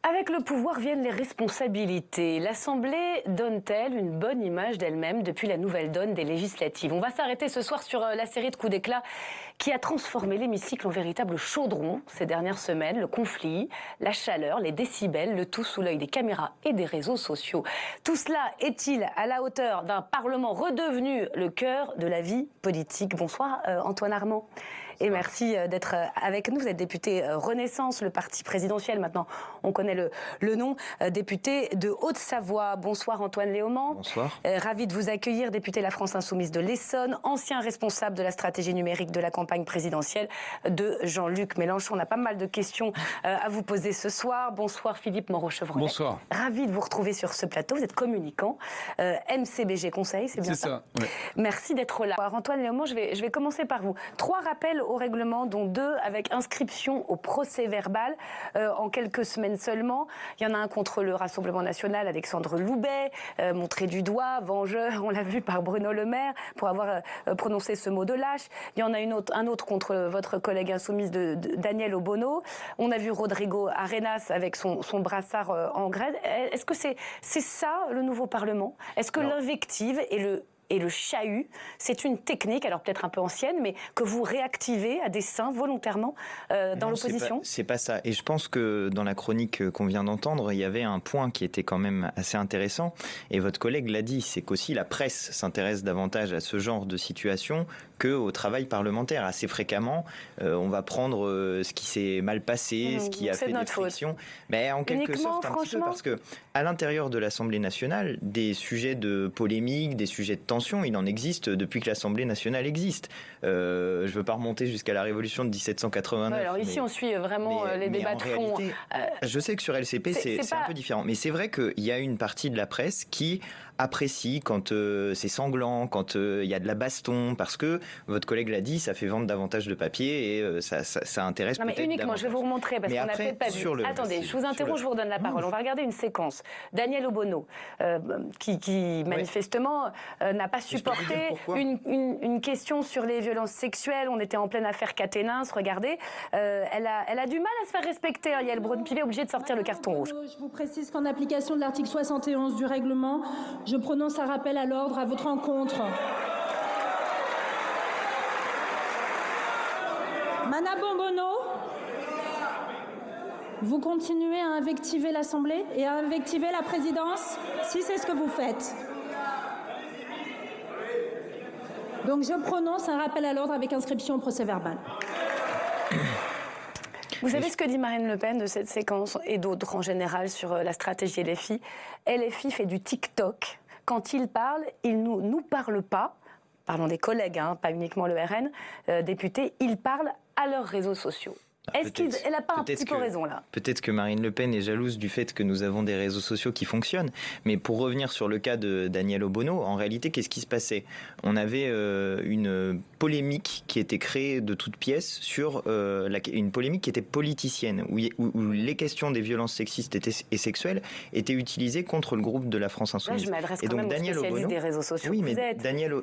Avec le pouvoir viennent les responsabilités. L'Assemblée donne-t-elle une bonne image d'elle-même depuis la nouvelle donne des législatives? On va s'arrêter ce soir sur la série de coups d'éclat qui a transformé l'hémicycle en véritable chaudron ces dernières semaines. Le conflit, la chaleur, les décibels, le tout sous l'œil des caméras et des réseaux sociaux. Tout cela est-il à la hauteur d'un Parlement redevenu le cœur de la vie politique? Bonsoir Antoine Armand. Et merci d'être avec nous. Vous êtes député Renaissance, le parti présidentiel. Maintenant, on connaît le nom. Député de Haute-Savoie. Bonsoir Antoine Léaumont. Bonsoir. Ravi de vous accueillir. Député La France Insoumise de l'Essonne. Ancien responsable de la stratégie numérique de la campagne présidentielle de Jean-Luc Mélenchon. On a pas mal de questions à vous poser ce soir. Bonsoir Philippe Moreau-Chevrolet. Bonsoir. Ravi de vous retrouver sur ce plateau. Vous êtes communicant. MCBG Conseil, c'est bien ça? C'est ça, ouais. Merci d'être là. Alors, Antoine Léaumont, je vais commencer par vous. 3 rappels au règlement, dont 2 avec inscription au procès verbal en quelques semaines seulement. Il y en a un contre le Rassemblement national, Alexandre Loubet, montré du doigt, vengeur, on l'a vu par Bruno Le Maire, pour avoir prononcé ce mot de lâche. Il y en a un autre contre votre collègue insoumise de Daniel Obono. On a vu Rodrigo Arenas avec son brassard en grès. Est-ce que c'est ça le nouveau Parlement? Est-ce que l'invective et le chahut, c'est une technique, alors peut-être un peu ancienne, mais que vous réactivez à dessein volontairement dans l'opposition? C'est pas ça. Et je pense que dans la chronique qu'on vient d'entendre, il y avait un point qui était quand même assez intéressant. Et votre collègue l'a dit, c'est qu'aussi la presse s'intéresse davantage à ce genre de situation qu'au travail parlementaire. Assez fréquemment, on va prendre ce qui s'est mal passé, ce qui a fait des frictions. Mais en quelque sorte, un petit peu, parce que à l'intérieur de l'Assemblée nationale, des sujets de polémique, des sujets de tension, il en existe depuis que l'Assemblée nationale existe. Je ne veux pas remonter jusqu'à la Révolution de 1789. Ouais, alors ici, on suit vraiment les débats de fond. Réalité, je sais que sur LCP, c'est un peu différent. Mais c'est vrai qu'il y a une partie de la presse qui apprécie quand c'est sanglant, quand il y a de la baston, parce que, votre collègue l'a dit, ça fait vendre davantage de papier et ça intéresse peut-être. Non mais uniquement, je vais vous remontrer, parce qu'on n'a peut-être pas vu. Attendez, je vous interromps, je vous redonne la parole. On va regarder une séquence. Daniel Obono, qui manifestement n'a pas supporté une question sur les violences sexuelles. On était en pleine affaire Caténins, regardez. Elle a du mal à se faire respecter. Yael Braun-Pivet est obligée de sortir le carton rouge. Je vous précise qu'en application de l'article 71 du règlement, je prononce un rappel à l'ordre à votre encontre. Madame Obono, vous continuez à invectiver l'Assemblée et à invectiver la présidence, si c'est ce que vous faites. Donc je prononce un rappel à l'ordre avec inscription au procès verbal. Vous savez ce que dit Marine Le Pen de cette séquence et d'autres en général sur la stratégie LFI? LFI fait du TikTok. Quand il parle, il ne nous parle pas. Parlons des collègues, hein, pas uniquement le RN, députés, ils parlent à leurs réseaux sociaux. Est-ce qu'elle n'a pas un petit peu raison là? Peut-être que Marine Le Pen est jalouse du fait que nous avons des réseaux sociaux qui fonctionnent. Mais pour revenir sur le cas de Daniel Obono, en réalité, qu'est-ce qui se passait? On avait une polémique qui était créée de toutes pièces sur une polémique qui était politicienne, où les questions des violences sexistes et sexuelles étaient utilisées contre le groupe de la France Insoumise. Là, je m'adresse quand même aux spécialistes des réseaux sociaux. Oui, mais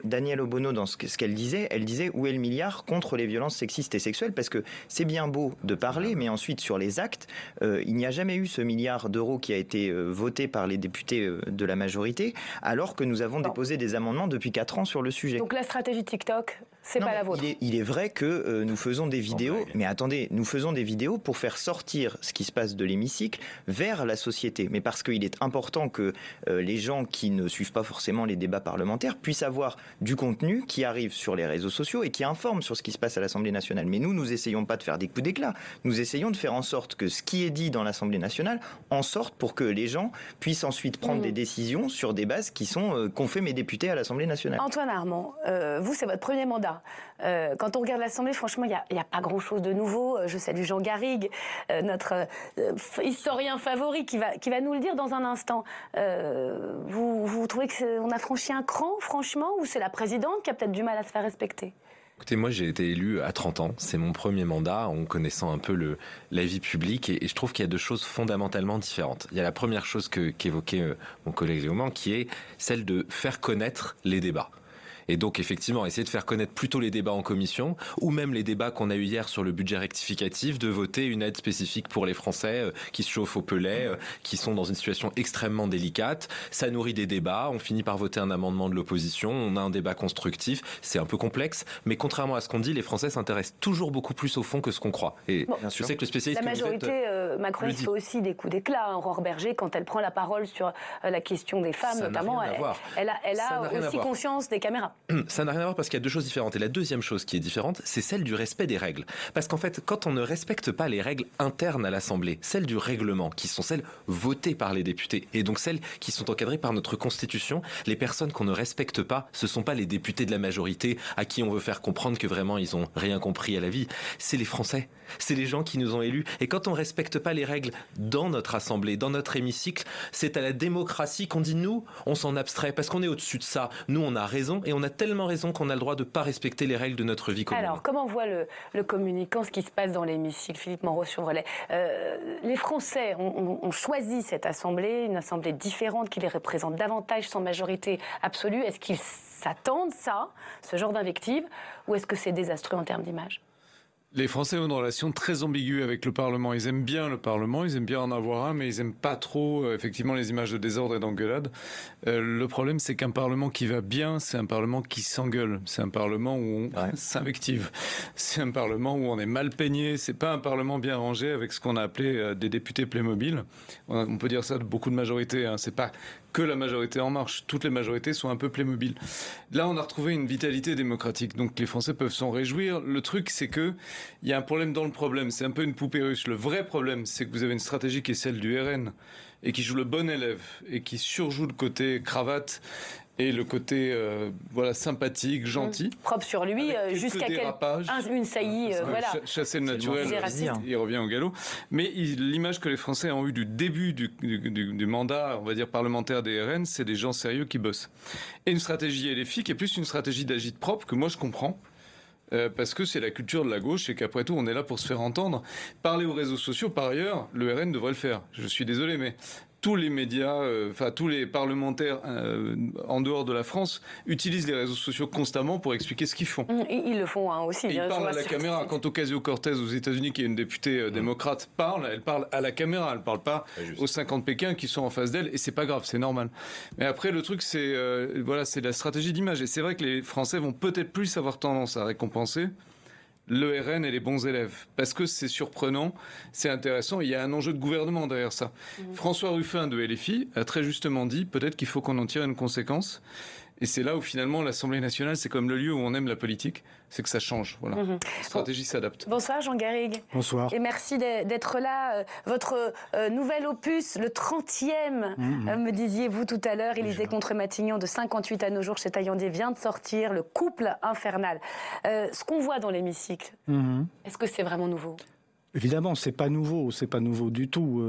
Daniel Obono, dans ce qu'elle disait, où est le milliard contre les violences sexistes et sexuelles? Parce que c'est bien beau de parler, mais ensuite sur les actes, il n'y a jamais eu ce milliard d'euros qui a été voté par les députés de la majorité, alors que nous avons déposé des amendements depuis 4 ans sur le sujet. Donc la stratégie TikTok, c'est pas la vôtre? Il est vrai que nous faisons des vidéos, mais attendez, nous faisons des vidéos pour faire sortir ce qui se passe de l'hémicycle vers la société, mais parce qu'il est important que les gens qui ne suivent pas forcément les débats parlementaires puissent avoir du contenu qui arrive sur les réseaux sociaux et qui informe sur ce qui se passe à l'Assemblée nationale. Mais nous essayons pas de faire des coups d'éclat. Nous essayons de faire en sorte que ce qui est dit dans l'Assemblée nationale en sorte pour que les gens puissent ensuite prendre des décisions sur des bases qu'ont fait mes députés à l'Assemblée nationale. Antoine Armand, vous, c'est votre premier mandat. Quand on regarde l'Assemblée, franchement, il n'y a pas grand-chose de nouveau. Je salue Jean Garrigue, notre historien favori, qui va nous le dire dans un instant. Vous trouvez qu'on a franchi un cran, franchement, ou c'est la présidente qui a peut-être du mal à se faire respecter? Écoutez, moi j'ai été élu à 30 ans, c'est mon premier mandat en connaissant un peu la vie publique et je trouve qu'il y a 2 choses fondamentalement différentes. Il y a la première chose qu'évoquait mon collègue Léaumont qui est celle de faire connaître les débats. Et donc, effectivement, essayer de faire connaître plutôt les débats en commission, ou même les débats qu'on a eu hier sur le budget rectificatif, de voter une aide spécifique pour les Français qui se chauffent au pelet, qui sont dans une situation extrêmement délicate. Ça nourrit des débats, on finit par voter un amendement de l'opposition, on a un débat constructif, c'est un peu complexe, mais contrairement à ce qu'on dit, les Français s'intéressent toujours beaucoup plus au fond que ce qu'on croit. Et je sais que le spécialiste la majorité macroniste fait aussi des coups d'éclat. Aurore Bergé, quand elle prend la parole sur la question des femmes, notamment, elle a aussi conscience des caméras. Ça n'a rien à voir parce qu'il y a deux choses différentes. Et la deuxième chose qui est différente, c'est celle du respect des règles. Parce qu'en fait, quand on ne respecte pas les règles internes à l'Assemblée, celles du règlement, qui sont celles votées par les députés, et donc celles qui sont encadrées par notre Constitution, les personnes qu'on ne respecte pas, ce ne sont pas les députés de la majorité à qui on veut faire comprendre que vraiment ils n'ont rien compris à la vie. C'est les Français. C'est les gens qui nous ont élus. Et quand on ne respecte pas les règles dans notre Assemblée, dans notre hémicycle, c'est à la démocratie qu'on dit nous, on s'en abstrait parce qu'on est au-dessus de ça. Nous, on a raison et on a tellement raison qu'on a le droit de ne pas respecter les règles de notre vie commune. Alors, comment voit le communicant ce qui se passe dans l'hémicycle, Philippe Moreau-Chevrolet? Les Français ont choisi cette Assemblée, une Assemblée différente qui les représente davantage sans majorité absolue. Est-ce qu'ils s'attendent ce genre d'invective, ou est-ce que c'est désastreux en termes d'image? Les Français ont une relation très ambiguë avec le Parlement. Ils aiment bien le Parlement, ils aiment bien en avoir un, mais ils n'aiment pas trop, effectivement, les images de désordre et d'engueulade. Le problème, c'est qu'un Parlement qui va bien, c'est un Parlement qui s'engueule. C'est un Parlement où on s'invective. C'est un Parlement où on est mal peigné. C'est pas un Parlement bien rangé avec ce qu'on a appelé des députés Playmobil. On peut dire ça de beaucoup de majorités. Hein. C'est pas que la majorité En Marche. Toutes les majorités sont un peu Playmobil. Là, on a retrouvé une vitalité démocratique. Donc, les Français peuvent s'en réjouir. Le truc, c'est que il y a un problème dans le problème. C'est un peu une poupée russe. Le vrai problème, c'est que vous avez une stratégie qui est celle du RN et qui joue le bon élève et qui surjoue le côté cravate et le côté sympathique, gentil. Propre sur lui, jusqu'à une saillie, chasser le naturel, il revient au galop. Mais l'image que les Français ont eue du début du mandat, on va dire, parlementaire des RN, c'est des gens sérieux qui bossent. Et une stratégie LFI qui est plus une stratégie d'agite propre que moi je comprends. Parce que c'est la culture de la gauche et qu'après tout on est là pour se faire entendre. Parler aux réseaux sociaux, par ailleurs, le RN devrait le faire. Je suis désolé, mais tous les médias, tous les parlementaires en dehors de la France utilisent les réseaux sociaux constamment pour expliquer ce qu'ils font. Ils le font aussi. Ils parlent à la caméra. Quand Ocasio-Cortez aux États-Unis, qui est une députée démocrate, elle parle à la caméra. Elle ne parle pas aux 50 Pékin qui sont en face d'elle. Et c'est pas grave, c'est normal. Mais après, le truc, c'est la stratégie d'image. Et c'est vrai que les Français vont peut-être plus avoir tendance à récompenser le RN et les bons élèves, parce que c'est surprenant, c'est intéressant, il y a un enjeu de gouvernement derrière ça. François Ruffin de LFI a très justement dit, peut-être qu'il faut qu'on en tire une conséquence, et c'est là où finalement l'Assemblée nationale, c'est comme le lieu où on aime la politique, c'est que ça change, voilà. La stratégie s'adapte. Bonsoir Jean Garrigue. Bonsoir. Et merci d'être là. Votre nouvel opus, le 30e, me disiez-vous tout à l'heure, Élysée contre Matignon, de 58 à nos jours chez Taillandier, vient de sortir, Le couple infernal. Ce qu'on voit dans l'hémicycle, est-ce que c'est vraiment nouveau ? Évidemment, c'est pas nouveau du tout.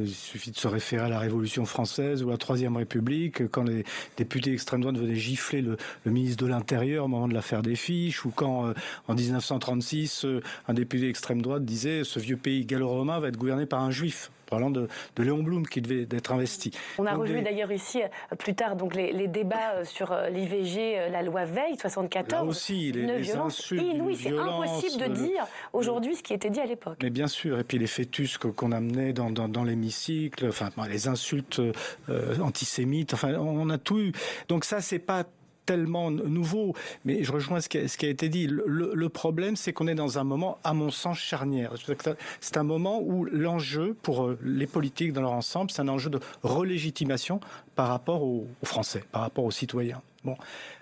Il suffit de se référer à la Révolution française ou à la Troisième République, quand les députés extrême droite venaient gifler le ministre de l'Intérieur au moment de l'affaire des fiches, ou quand, en 1936, un député extrême droite disait « Ce vieux pays gallo-romain va être gouverné par un juif ». Parlant de Léon Blum qui devait être investi. On a revu d'ailleurs ici plus tard donc les débats sur l'IVG, la loi Veil 74. Là aussi, les insultes, inouïes, c'est impossible de dire aujourd'hui ce qui était dit à l'époque. Mais bien sûr, et puis les fœtus qu'on amenait dans l'hémicycle, les insultes antisémites, on a tout eu. Donc ça, c'est pas tellement nouveau, mais je rejoins ce qui a été dit. Le problème, c'est qu'on est dans un moment, à mon sens, charnière. C'est un moment où l'enjeu, pour les politiques dans leur ensemble, c'est un enjeu de relégitimation par rapport aux Français, par rapport aux citoyens.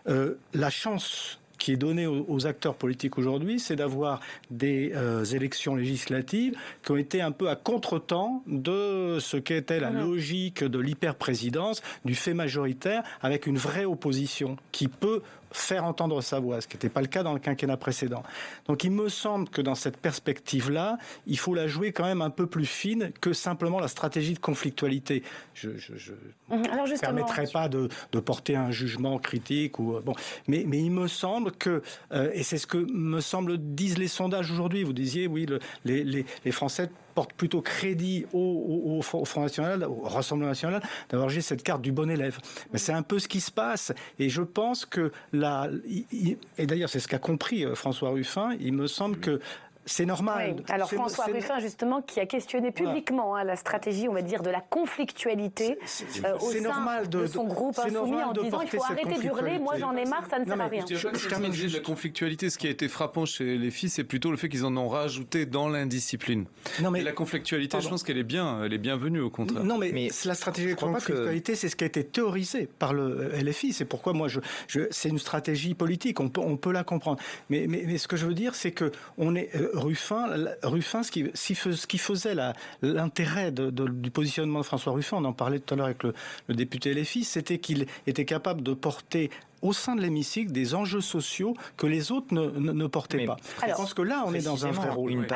La chance qui est donnée aux acteurs politiques aujourd'hui, c'est d'avoir des élections législatives qui ont été un peu à contretemps de ce qu'était la logique de l'hyper-présidence, du fait majoritaire, avec une vraie opposition qui peut faire entendre sa voix, ce qui n'était pas le cas dans le quinquennat précédent. Donc il me semble que dans cette perspective-là, il faut la jouer quand même un peu plus fine que simplement la stratégie de conflictualité. Je ne permettrai pas de porter un jugement critique, mais il me semble que, et c'est ce que me semble disent les sondages aujourd'hui, vous disiez, oui, les Français porte plutôt crédit au Front National, au Rassemblement National, d'avoir joué cette carte du bon élève. Mais c'est un peu ce qui se passe. Et je pense que et d'ailleurs c'est ce qu'a compris François Ruffin, il me semble que c'est normal. Oui. Alors François Ruffin, justement, qui a questionné publiquement la stratégie, on va dire, de la conflictualité au sein de son groupe insoumis en disant il faut arrêter d'hurler, moi j'en ai marre, ça ne sert à rien. Je termine juste la conflictualité. Ce qui a été frappant chez les filles, c'est plutôt le fait qu'ils en ont rajouté dans l'indiscipline. Et la conflictualité, je pense qu'elle est bienvenue au contraire. Non, mais la stratégie de conflictualité, c'est ce qui a été théorisé par le LFI. C'est pourquoi moi, c'est une stratégie politique. On peut la comprendre. Mais ce que je veux dire, c'est que on est Ruffin, ce qui faisait l'intérêt du positionnement de François Ruffin, on en parlait tout à l'heure avec le député LFI, c'était qu'il était capable de porter au sein de l'hémicycle des enjeux sociaux que les autres ne portaient pas. Je pense que là, on est dans un vrai rôle.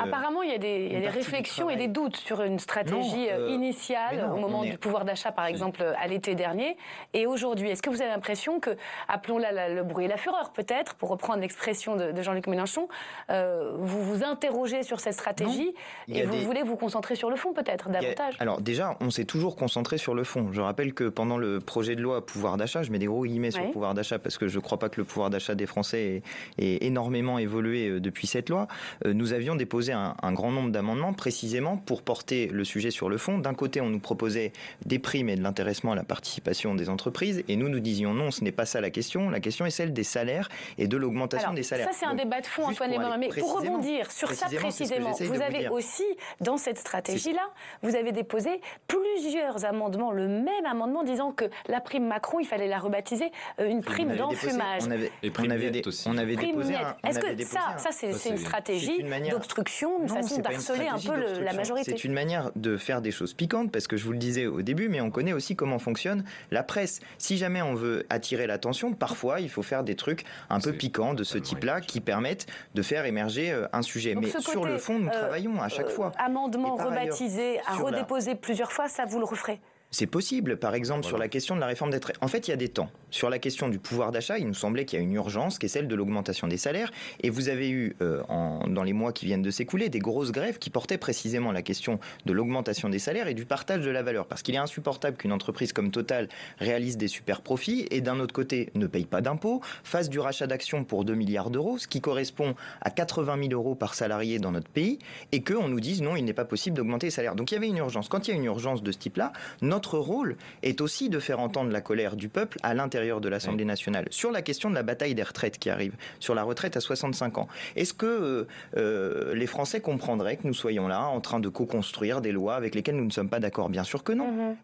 Apparemment, il y a des réflexions et des doutes sur une stratégie initiale au moment du pouvoir d'achat, par exemple, à l'été dernier. Et aujourd'hui, est-ce que vous avez l'impression que, appelons-la le bruit et la fureur, peut-être, pour reprendre l'expression de Jean-Luc Mélenchon, vous vous interrogez sur cette stratégie et vous voulez vous concentrer sur le fond, peut-être, davantage? Alors déjà, on s'est toujours concentré sur le fond. Je rappelle que pendant le projet de loi pouvoir d'achat, je mets des gros guillemets sur pouvoir d'achat parce que je ne crois pas que le pouvoir d'achat des Français ait énormément évolué depuis cette loi. Nous avions déposé un grand nombre d'amendements précisément pour porter le sujet sur le fond. D'un côté, on nous proposait des primes et de l'intéressement à la participation des entreprises et nous disions non, ce n'est pas ça la question. La question est celle des salaires et de l'augmentation des salaires. Ça, c'est un débat de fond, Antoine Léman. Mais pour rebondir sur ça précisément, vous avez aussi, dans cette stratégie-là, vous avez déposé plusieurs amendements, le même amendement disant que la prime Macron, il fallait la rebaptiser une prime d'enfumage. On avait déposé Est-ce que ça c'est une stratégie d'obstruction, une façon d'harceler un peu la majorité? C'est une manière de faire des choses piquantes, parce que je vous le disais au début, mais on connaît aussi comment fonctionne la presse. Si jamais on veut attirer l'attention, parfois il faut faire des trucs un peu piquants de ce type-là qui permettent de faire émerger un sujet. Donc mais sur le fond, nous travaillons à chaque fois. Amendement rebaptisé, à redéposer plusieurs fois, ça vous le referez? C'est possible, par exemple, sur la question de la réforme des retraites. En fait, il y a des temps. Sur la question du pouvoir d'achat, il nous semblait qu'il y a une urgence qui est celle de l'augmentation des salaires. Et vous avez eu, dans les mois qui viennent de s'écouler, des grosses grèves qui portaient précisément la question de l'augmentation des salaires et du partage de la valeur. Parce qu'il est insupportable qu'une entreprise comme Total réalise des super profits et d'un autre côté ne paye pas d'impôts, fasse du rachat d'actions pour 2 milliards d'euros, ce qui correspond à 80 000 euros par salarié dans notre pays, et qu'on nous dise non, il n'est pas possible d'augmenter les salaires. Donc il y avait une urgence. Quand il y a une urgence de ce type-là, notre rôle est aussi de faire entendre la colère du peuple à l'intérieur de l'Assemblée nationale sur la question de la bataille des retraites qui arrive, sur la retraite à 65 ans. Est-ce que les Français comprendraient que nous soyons là en train de co-construire des lois avec lesquelles nous ne sommes pas d'accord? Bien sûr que non.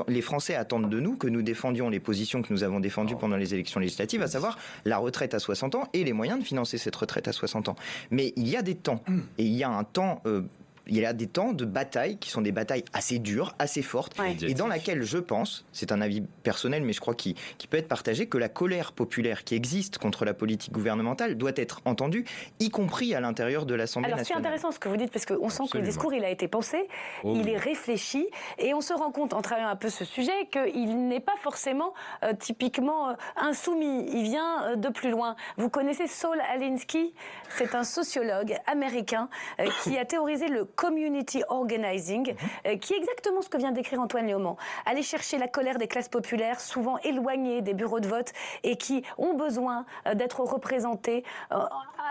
Les Français attendent de nous que nous défendions les positions que nous avons défendues pendant les élections législatives, à savoir la retraite à 60 ans et les moyens de financer cette retraite à 60 ans. Mais il y a des temps, et il y a un temps... il y a des temps de bataille qui sont des batailles assez dures, assez fortes, et dans laquelle je pense, c'est un avis personnel, mais je crois qu'il peut être partagé, que la colère populaire qui existe contre la politique gouvernementale doit être entendue, y compris à l'intérieur de l'Assemblée nationale. Alors c'est intéressant ce que vous dites, parce qu'on sent que le discours, il a été pensé, il est réfléchi, et on se rend compte, en travaillant un peu ce sujet, qu'il n'est pas forcément typiquement insoumis, il vient de plus loin. Vous connaissez Saul Alinsky? C'est un sociologue américain qui a théorisé le community organizing, qui est exactement ce que vient d'écrire Antoine Léaumont. Aller chercher la colère des classes populaires, souvent éloignées des bureaux de vote et qui ont besoin d'être représentées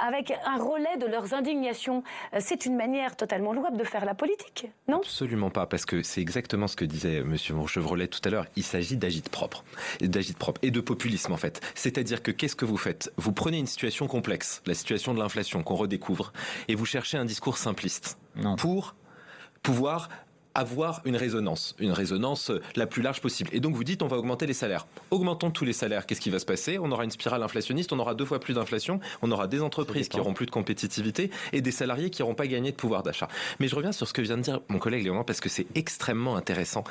avec un relais de leurs indignations. C'est une manière totalement louable de faire la politique, non? Absolument pas, parce que c'est exactement ce que disait M. Chevrolet tout à l'heure. Il s'agit d'agite-propre et de populisme en fait. C'est-à-dire que qu'est-ce que vous faites? Vous prenez une situation complexe, la situation de l'inflation qu'on redécouvre, et vous cherchez un discours simpliste. Pour pouvoir avoir une résonance la plus large possible. Et donc vous dites on va augmenter les salaires. Augmentons tous les salaires, qu'est-ce qui va se passer? On aura une spirale inflationniste, on aura 2 fois plus d'inflation, on aura des entreprises qui auront plus de compétitivité et des salariés qui n'auront pas gagné de pouvoir d'achat. Mais je reviens sur ce que vient de dire mon collègue Léon, parce que c'est extrêmement intéressant.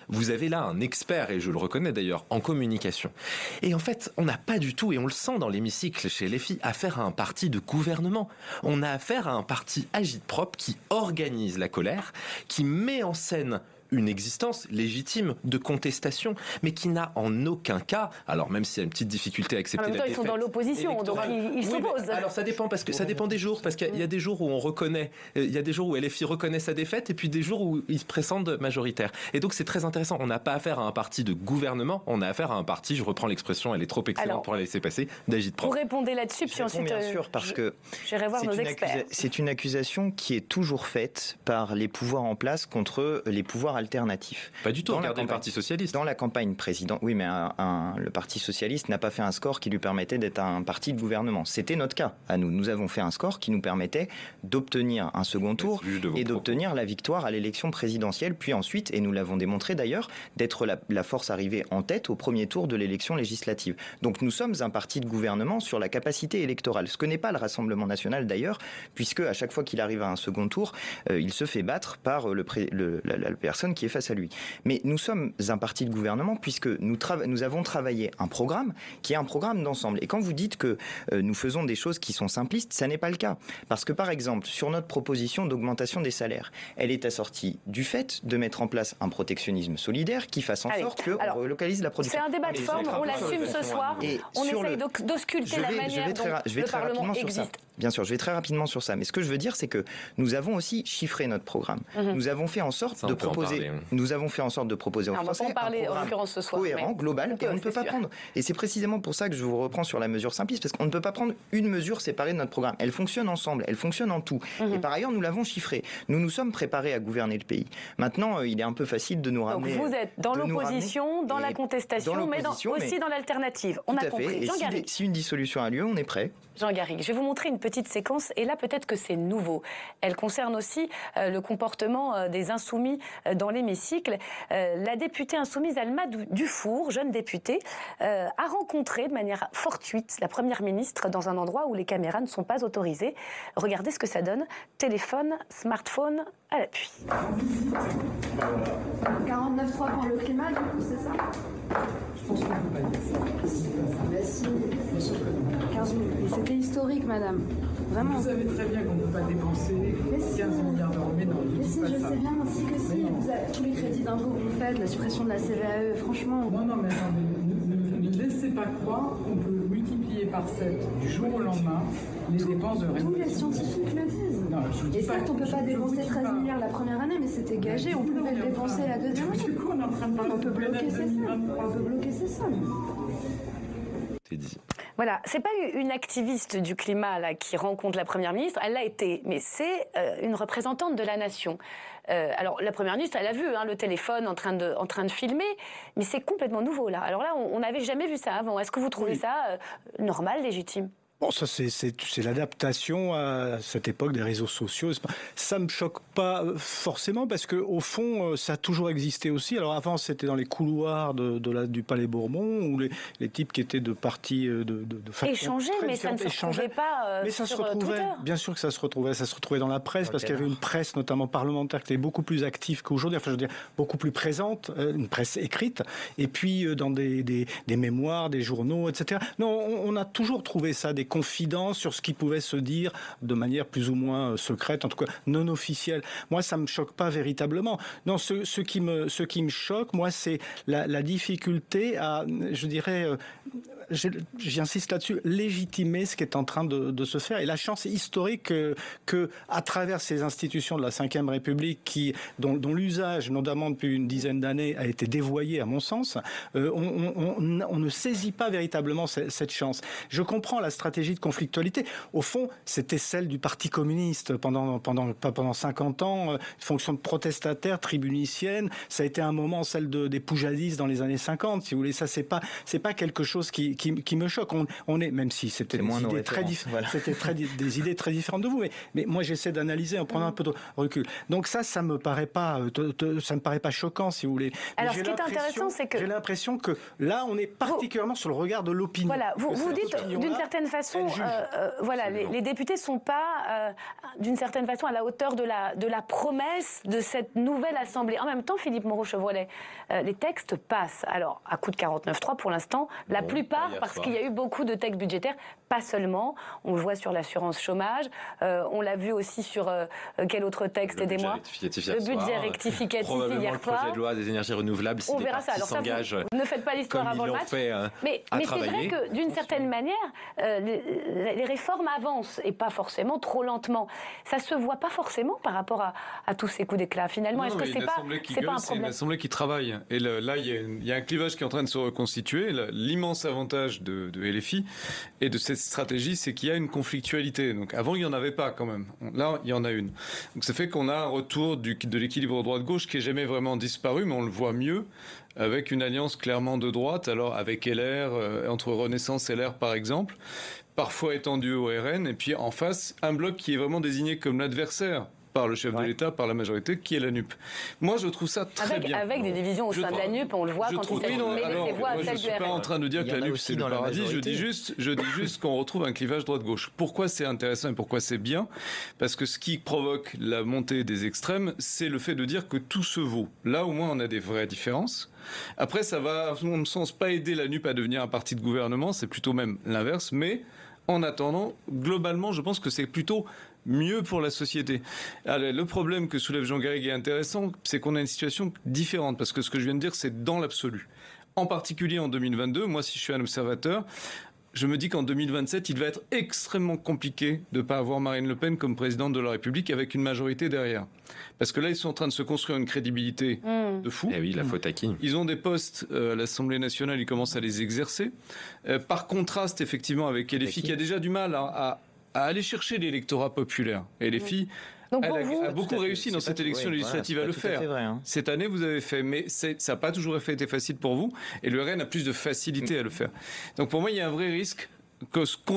Vous avez là un expert, et je le reconnais d'ailleurs, en communication. Et en fait, on n'a pas du tout, et on le sent dans l'hémicycle chez les filles, affaire à un parti de gouvernement. On a affaire à un parti agite-propre qui organise la colère, qui met en scène une existence légitime de contestation, mais qui n'a en aucun cas, alors même s'il y a une petite difficulté à accepter en même temps, ils sont dans l'opposition, donc ils s'opposent. Alors ça dépend, parce que ça dépend des jours, parce qu'il y a des jours où on reconnaît, il y a des jours où LFI reconnaît sa défaite, et puis des jours où ils se pressentent majoritaires. Et donc c'est très intéressant, on n'a pas affaire à un parti de gouvernement, on a affaire à un parti, je reprends l'expression, elle est trop excellente pour la laisser passer, d'agite-prop. Vous répondez là-dessus, puis ensuite bien sûr, parce que j'irai voir nos experts. C'est une accusation qui est toujours faite par les pouvoirs en place contre les pouvoirs alternatifs. Pas du tout, regardez le Parti Socialiste. Dans la campagne présidentielle, oui, mais le Parti Socialiste n'a pas fait un score qui lui permettait d'être un parti de gouvernement. C'était notre cas à nous. Nous avons fait un score qui nous permettait d'obtenir un second tour et d'obtenir la victoire à l'élection présidentielle, puis ensuite, et nous l'avons démontré d'ailleurs, d'être la force arrivée en tête au premier tour de l'élection législative. Donc nous sommes un parti de gouvernement sur la capacité électorale, ce que n'est pas le Rassemblement national d'ailleurs, puisque à chaque fois qu'il arrive à un second tour, il se fait battre par la personne qui est face à lui. Mais nous sommes un parti de gouvernement puisque nous avons travaillé un programme qui est un programme d'ensemble. Et quand vous dites que nous faisons des choses qui sont simplistes, ça n'est pas le cas. Parce que par exemple, sur notre proposition d'augmentation des salaires, elle est assortie du fait de mettre en place un protectionnisme solidaire qui fasse en sorte qu'on relocalise la production. C'est un débat de forme, on l'assume ce soir, on essaye d'ausculter la manière dont le Parlement existe. Bien sûr, je vais très rapidement sur ça. Mais ce que je veux dire, c'est que nous avons aussi chiffré notre programme. Nous avons fait en sorte de proposer. Nous avons fait en sorte de proposer aux Français un programme cohérent, global, et on ne peut pas prendre. Et c'est précisément pour ça que je vous reprends sur la mesure simpliste, parce qu'on ne peut pas prendre une mesure séparée de notre programme. Elle fonctionne ensemble, elle fonctionne en tout. Et par ailleurs, nous l'avons chiffré. Nous nous sommes préparés à gouverner le pays. Maintenant, il est un peu facile de nous ramener. Donc vous êtes dans l'opposition, dans la contestation, mais aussi dans l'alternative. On a compris. Jean Garrigue. Si une dissolution a lieu, on est prêt. Jean Garrigue, je vais vous montrer une petite séquence, et là peut-être que c'est nouveau. Elle concerne aussi le comportement des insoumis dans l'hémicycle. La députée insoumise Alma Dufour, jeune députée, a rencontré de manière fortuite la Première ministre dans un endroit où les caméras ne sont pas autorisées. Regardez ce que ça donne. Téléphone, smartphone à l'appui. 49.3 pour le climat, du coup, c'est ça? Je pense qu'on ne peut pas dire ça. Mais si. 15 minutes. Et c'était historique, madame. Vraiment. Vous savez très bien qu'on ne peut pas dépenser 15 milliards d'euros. Mais non, mais si, je sais bien aussi que si. Vous avez tous les crédits d'impôt que vous faites, la suppression de la CVAE, franchement. Non, mais attendez, ne laissez pas croire qu'on peut multiplier par 7 du jour au lendemain les dépenses de rénovation. Tous les scientifiques le disent. Non, et certes, on ne peut pas dépenser 13 milliards la première année, mais c'était gagé, on pouvait le dépenser la deuxième année. Du coup, on est en train de on peut bloquer ces sommes. On peut bloquer ces sommes. C'est dit. Voilà, c'est pas une activiste du climat là qui rencontre la Première ministre, elle l'a été, mais c'est une représentante de la nation. Alors la Première ministre, elle a vu le téléphone en train de filmer, mais c'est complètement nouveau là. Alors là, on n'avait jamais vu ça avant. Est-ce que vous trouvez ça normal, légitime ? Bon, ça c'est l'adaptation à cette époque des réseaux sociaux. Ça me choque pas forcément parce que au fond, ça a toujours existé aussi. Alors avant, c'était dans les couloirs du Palais Bourbon où les types qui étaient de partis de échanger, mais ça ne se retrouvait pas mais ça sur se retrouvait. Twitter. Bien sûr que ça se retrouvait dans la presse parce qu'il y avait une presse, notamment parlementaire, qui était beaucoup plus active qu'aujourd'hui. Enfin, je veux dire, beaucoup plus présente, une presse écrite, et puis dans des mémoires, des journaux, etc. Non, on a toujours trouvé ça, des confidences sur ce qui pouvait se dire de manière plus ou moins secrète, en tout cas non officielle. Moi, ça me choque pas véritablement. Non, ce qui me choque, moi, c'est la difficulté à, je dirais, j'insiste là-dessus, légitimer ce qui est en train de se faire. Et la chance historique que à travers ces institutions de la Ve République dont l'usage, notamment depuis une dizaine d'années, a été dévoyé, à mon sens, on ne saisit pas véritablement cette chance. Je comprends la stratégie de conflictualité. Au fond, c'était celle du Parti communiste pendant 50 ans, fonction de protestataire, tribunicienne. Ça a été un moment celle des poujadistes dans les années 50, si vous voulez. Ça, c'est pas quelque chose qui me choque. On est, même si c'était des idées très différentes de vous, mais moi j'essaie d'analyser en prenant un peu de recul. Donc ça me paraît pas choquant, si vous voulez. Alors ce qui est intéressant, c'est que j'ai l'impression que là on est particulièrement sur le regard de l'opinion. Voilà, vous dites d'une certaine façon, voilà, les députés sont pas d'une certaine façon à la hauteur de la promesse de cette nouvelle assemblée. En même temps, Philippe Moreau-Chevrolet, les textes passent. Alors à coup de 49.3 pour l'instant, la plupart tard parce qu'il y a eu beaucoup de textes budgétaires, pas seulement. On le voit sur l'assurance chômage, on l'a vu aussi sur quel autre texte, aidez-moi. Le budget rectificatif hier soir. Le projet de loi des énergies renouvelables, on verra ça. Alors ça, vous ne faites pas l'histoire avant le match. Mais c'est vrai que d'une certaine manière, les réformes avancent et pas forcément trop lentement. Ça se voit pas forcément par rapport à tous ces coups d'éclat. Finalement, est-ce que c'est pas un problème? C'est une assemblée qui travaille. Et là, il y a un clivage qui est en train de se reconstituer. L'immense avantage de LFI et de cette stratégie, c'est qu'il y a une conflictualité. Donc avant, il n'y en avait pas quand même. Là, il y en a une. Donc ça fait qu'on a un retour de l'équilibre droite-gauche qui n'est jamais vraiment disparu, mais on le voit mieux avec une alliance clairement de droite, alors avec LR, entre Renaissance et LR par exemple, parfois étendue au RN, et puis en face, un bloc qui est vraiment désigné comme l'adversaire par le chef de l'État, par la majorité, qui est la NUP. Moi, je trouve ça très bien. Avec des divisions au sein de la NUP, on le voit quand il s'agit de mêler ses voix à celle du RN. Je ne suis pas en train de dire que la NUP, c'est le paradis. Je dis juste qu'on retrouve un clivage droite-gauche. Pourquoi c'est intéressant et pourquoi c'est bien? Parce que ce qui provoque la montée des extrêmes, c'est le fait de dire que tout se vaut. Là, au moins, on a des vraies différences. Après, ça va, à mon sens, pas aider la NUP à devenir un parti de gouvernement. C'est plutôt même l'inverse. Mais en attendant, globalement, je pense que c'est plutôt mieux pour la société. Alors, le problème que soulève Jean Garrigue est intéressant, c'est qu'on a une situation différente, parce que ce que je viens de dire, c'est dans l'absolu. En particulier en 2022, moi, si je suis un observateur, je me dis qu'en 2027, il va être extrêmement compliqué de ne pas avoir Marine Le Pen comme présidente de la République avec une majorité derrière. Parce que là, ils sont en train de se construire une crédibilité de fou. Eh oui, la faute à qui? Ils ont des postes à l'Assemblée nationale, ils commencent à les exercer. Par contraste, effectivement, avec LFI, qui a déjà du mal à aller chercher l'électorat populaire. Et LFI a beaucoup réussi dans cette élection législative à le faire. Vrai, hein. Cette année, vous avez fait, mais ça n'a pas toujours été facile pour vous. Et le RN a plus de facilité à le faire. Donc pour moi, il y a un vrai risque.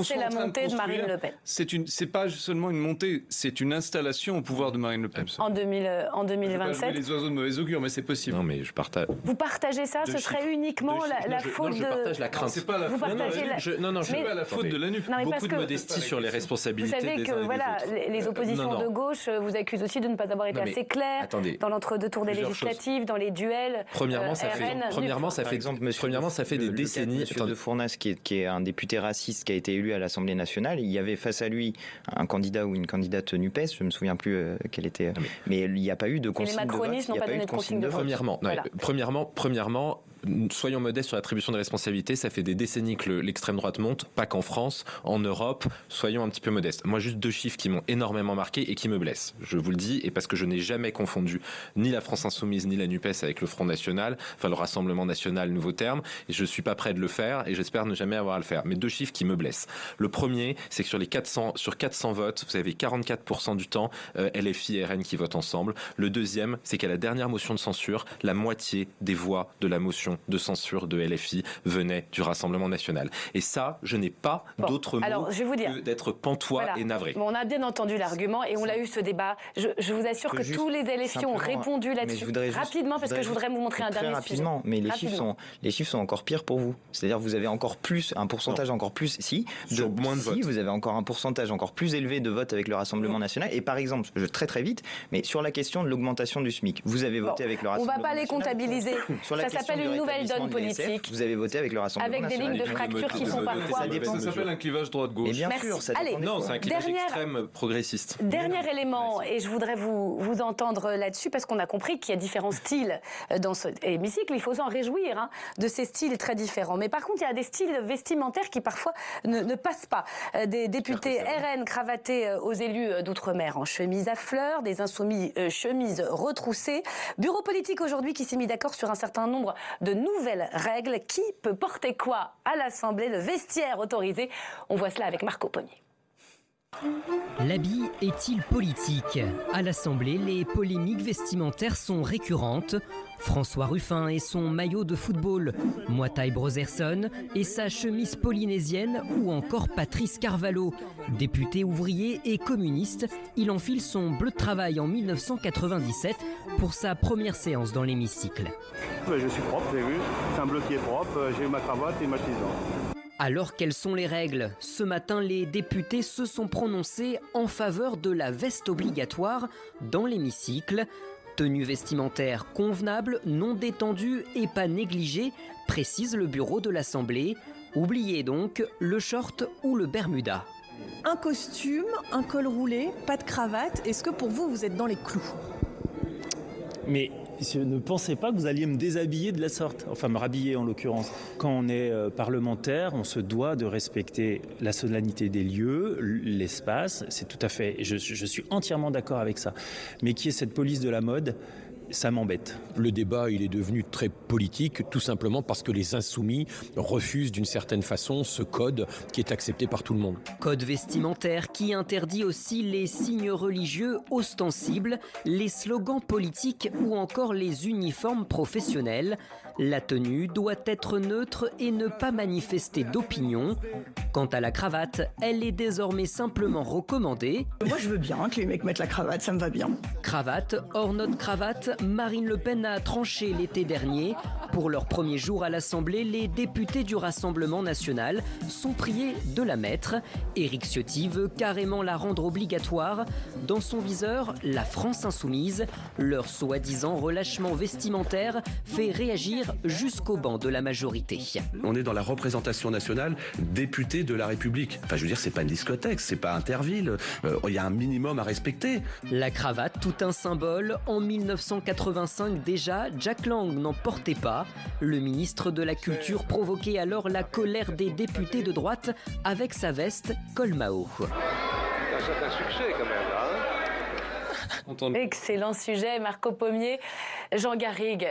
C'est la montée de Marine Le Pen. C'est pas seulement une montée, c'est une installation au pouvoir de Marine Le Pen. En 2027. Les oiseaux de mauvais augure, mais c'est possible. Non, mais je partage. Vous partagez ça? Ce serait uniquement la faute de... Je partage la crainte. C'est pas la faute. C'est pas la faute de la NUP. Beaucoup de modestie sur les responsabilités. Vous savez que voilà, les oppositions de gauche vous accusent aussi de ne pas avoir été assez clairs dans l'entre-deux tours des législatives, dans les duels. Premièrement, ça fait des décennies. Monsieur de Fournas, qui est un député raciste, qui a été élu à l'Assemblée nationale, il y avait face à lui un candidat ou une candidate NUPES, je ne me souviens plus quelle était, mais il n'y a pas eu de consigne de vote. Les macronistes n'ont pas donné de consigne de vote. Premièrement, soyons modestes sur l'attribution de responsabilités. Ça fait des décennies que l'extrême droite monte, pas qu'en France, en Europe. Soyons un petit peu modestes. Moi, juste deux chiffres qui m'ont énormément marqué et qui me blessent. Je vous le dis, et parce que je n'ai jamais confondu ni la France Insoumise ni la NUPES avec le Front National, enfin le Rassemblement National, nouveau terme, et je ne suis pas prêt de le faire et j'espère ne jamais avoir à le faire. Mais deux chiffres qui me blessent. Le premier, c'est que sur 400 votes, vous avez 44% du temps LFI et RN qui votent ensemble. Le deuxième, c'est qu'à la dernière motion de censure, la moitié des voix de la motion de censure de LFI venait du Rassemblement national. Et ça, je n'ai pas d'autre mot que d'être pantois et navré. Bon, on a bien entendu l'argument et on l'a eu ce débat. Je vous assure que tous les LFI ont répondu là-dessus. Rapidement, parce que je voudrais vous montrer un dernier sujet. Mais les chiffres sont encore pires pour vous. C'est-à-dire vous avez encore plus, un pourcentage encore plus, moins de votes. Vous avez encore un pourcentage encore plus élevé de votes avec le Rassemblement national. Et par exemple, très vite, mais sur la question de l'augmentation du SMIC, vous avez voté avec le Rassemblement national. On ne va pas les comptabiliser. Ça s'appelle une nouvelle donne politique. Vous avez voté avec le Rassemblement national. Avec des lignes de fracture qui sont parfois... Ça s'appelle un clivage droite-gauche. Bien sûr, ça dépend. Non, c'est un clivage extrême progressiste. Dernier élément, et je voudrais vous entendre là-dessus, parce qu'on a compris qu'il y a différents styles dans cet hémicycle. Il faut s'en réjouir de ces styles très différents. Mais par contre, il y a des styles vestimentaires qui parfois ne passent pas. Des députés RN cravatés aux élus d'outre-mer en chemise à fleurs, des insoumis chemises retroussées. Bureau politique aujourd'hui qui s'est mis d'accord sur un certain nombre de nouvelles règles. Qui peut porter quoi à l'Assemblée? Le vestiaire autorisé. On voit cela avec Marco Pognier. L'habit est-il politique? À l'Assemblée, les polémiques vestimentaires sont récurrentes. François Ruffin et son maillot de football, Moitaï Brotherson et sa chemise polynésienne, ou encore Patrice Carvalho. Député ouvrier et communiste, il enfile son bleu de travail en 1997 pour sa première séance dans l'hémicycle. Je suis propre, vous avez vu, c'est un bleu qui est propre, j'ai ma cravate et ma chemise blanche. Alors, quelles sont les règles? Ce matin, les députés se sont prononcés en faveur de la veste obligatoire dans l'hémicycle. Tenue vestimentaire convenable, non détendue et pas négligée, précise le bureau de l'Assemblée. Oubliez donc le short ou le bermuda. Un costume, un col roulé, pas de cravate. Est-ce que pour vous, vous êtes dans les clous? Mais je ne pensais pas que vous alliez me déshabiller de la sorte, enfin me rhabiller en l'occurrence. Quand on est parlementaire, on se doit de respecter la solennité des lieux, l'espace, c'est tout à fait, je suis entièrement d'accord avec ça. Mais qui est cette police de la mode ? Ça m'embête. Le débat, il est devenu très politique, tout simplement parce que les insoumis refusent d'une certaine façon ce code qui est accepté par tout le monde. Code vestimentaire qui interdit aussi les signes religieux ostensibles, les slogans politiques ou encore les uniformes professionnels. La tenue doit être neutre et ne pas manifester d'opinion. Quant à la cravate, elle est désormais simplement recommandée. Moi, je veux bien que les mecs mettent la cravate, ça me va bien. Cravate, hors notre cravate, Marine Le Pen a tranché l'été dernier. Pour leur premier jour à l'Assemblée, les députés du Rassemblement national sont priés de la mettre. Éric Ciotti veut carrément la rendre obligatoire. Dans son viseur, la France insoumise. Leur soi-disant relâchement vestimentaire fait réagir jusqu'au banc de la majorité. On est dans la représentation nationale, député de la République. Enfin, je veux dire, c'est pas une discothèque, c'est pas Interville. Il y a un minimum à respecter. La cravate, tout un symbole. En 1985 déjà, Jack Lang n'en portait pas. Le ministre de la Culture provoquait alors la colère des députés de droite avec sa veste col Mao. C'est un certain succès quand même là. Excellent sujet, Marco Pommier. Jean Garrigue,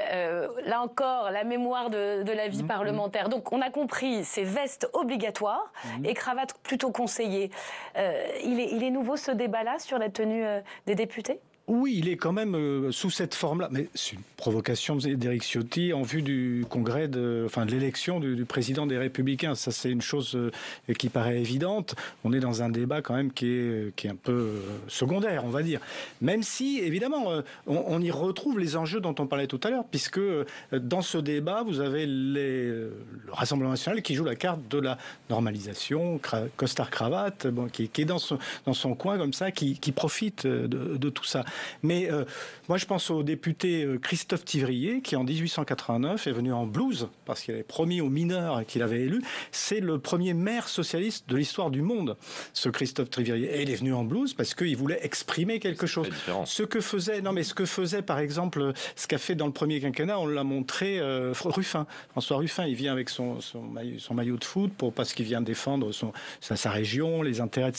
là encore, la mémoire de la vie parlementaire. Donc, on a compris, c'est veste obligatoire et cravate plutôt conseillée. Il est nouveau ce débat-là sur la tenue des députés ? Oui, il est quand même sous cette forme-là. Mais c'est une provocation d'Éric Ciotti en vue du congrès, de l'élection du président des Républicains. Ça, c'est une chose qui paraît évidente. On est dans un débat quand même qui est un peu secondaire, on va dire. Même si, évidemment, on y retrouve les enjeux dont on parlait tout à l'heure, puisque dans ce débat, vous avez le Rassemblement national qui joue la carte de la normalisation, costard-cravate, qui est dans son coin comme ça, qui profite de tout ça. Mais moi, je pense au député Christophe Thivrier, qui en 1889 est venu en blouse, parce qu'il avait promis aux mineurs qu'il avait élu. C'est le premier maire socialiste de l'histoire du monde, ce Christophe Thivrier. Et il est venu en blouse parce qu'il voulait exprimer quelque chose. Ce que faisait, par exemple, ce qu'a fait dans le premier quinquennat, on l'a montré Ruffin. François Ruffin, il vient avec son maillot de foot parce qu'il vient défendre sa région, les intérêts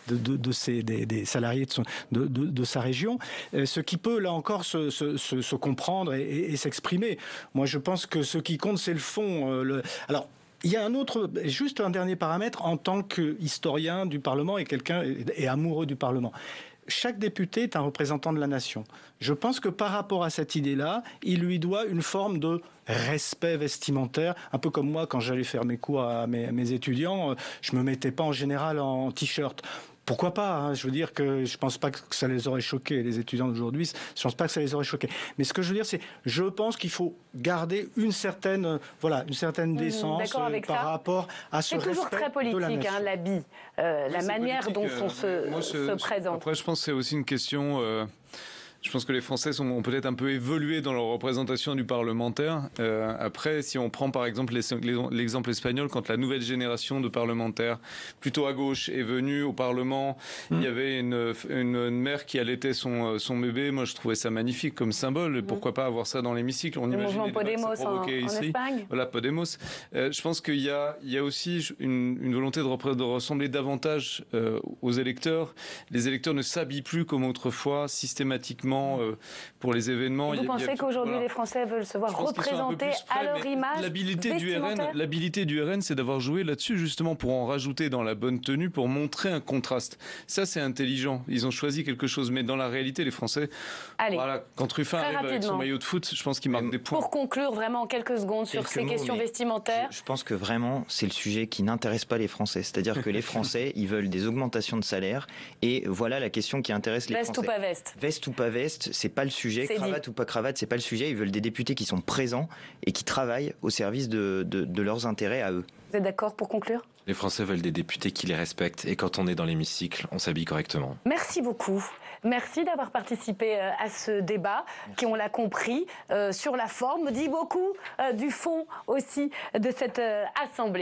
des salariés de sa région. Ce qui peut, là encore, se comprendre et s'exprimer. Moi, je pense que ce qui compte, c'est le fond. Alors, il y a juste un dernier paramètre en tant qu'historien du Parlement et amoureux du Parlement. Chaque député est un représentant de la nation. Je pense que par rapport à cette idée-là, il lui doit une forme de respect vestimentaire, un peu comme moi, quand j'allais faire mes cours à mes étudiants, je me mettais pas en général en t-shirt. Pourquoi pas, hein, je veux dire que je pense pas que ça les aurait choqués, les étudiants d'aujourd'hui, je pense pas que ça les aurait choqués. Mais ce que je veux dire, c'est, je pense qu'il faut garder une certaine décence par rapport à ce respect de la nation. C'est toujours très politique, hein, l'habit, la manière dont on se présente. Après, je pense que c'est aussi une question... Je pense que les Français ont peut-être un peu évolué dans leur représentation du parlementaire. Après, si on prend par exemple l'exemple espagnol, quand la nouvelle génération de parlementaires, plutôt à gauche, est venue au Parlement, il y avait une mère qui allaitait son bébé. Moi, je trouvais ça magnifique comme symbole. Pourquoi pas avoir ça dans l'hémicycle? On imagine les débats que ça provoquait ici. Espagne. Voilà, Podemos. Je pense qu'il y a aussi une volonté de ressembler davantage aux électeurs. Les électeurs ne s'habillent plus comme autrefois, systématiquement, pour les événements. Vous pensez qu'aujourd'hui les Français veulent se voir représentés à leur image vestimentaire ? L'habilité du RN, c'est d'avoir joué là-dessus justement pour en rajouter dans la bonne tenue, pour montrer un contraste. Ça, c'est intelligent. Ils ont choisi quelque chose, mais dans la réalité, les Français, quand Ruffin arrive avec son maillot de foot, je pense qu'il marque des points. Pour conclure vraiment en quelques secondes sur ces questions vestimentaires. Je pense que vraiment, c'est le sujet qui n'intéresse pas les Français. C'est-à-dire que les Français, ils veulent des augmentations de salaire, et voilà la question qui intéresse les Français. Veste ou pas veste ? Veste ou pas veste, c'est pas le sujet. Cravate ou pas cravate, c'est pas le sujet. Ils veulent des députés qui sont présents et qui travaillent au service de leurs intérêts à eux. Vous êtes d'accord pour conclure ? Les Français veulent des députés qui les respectent, et quand on est dans l'hémicycle, on s'habille correctement. Merci beaucoup. Merci d'avoir participé à ce débat qui, on l'a compris, sur la forme, dit beaucoup du fond aussi de cette Assemblée.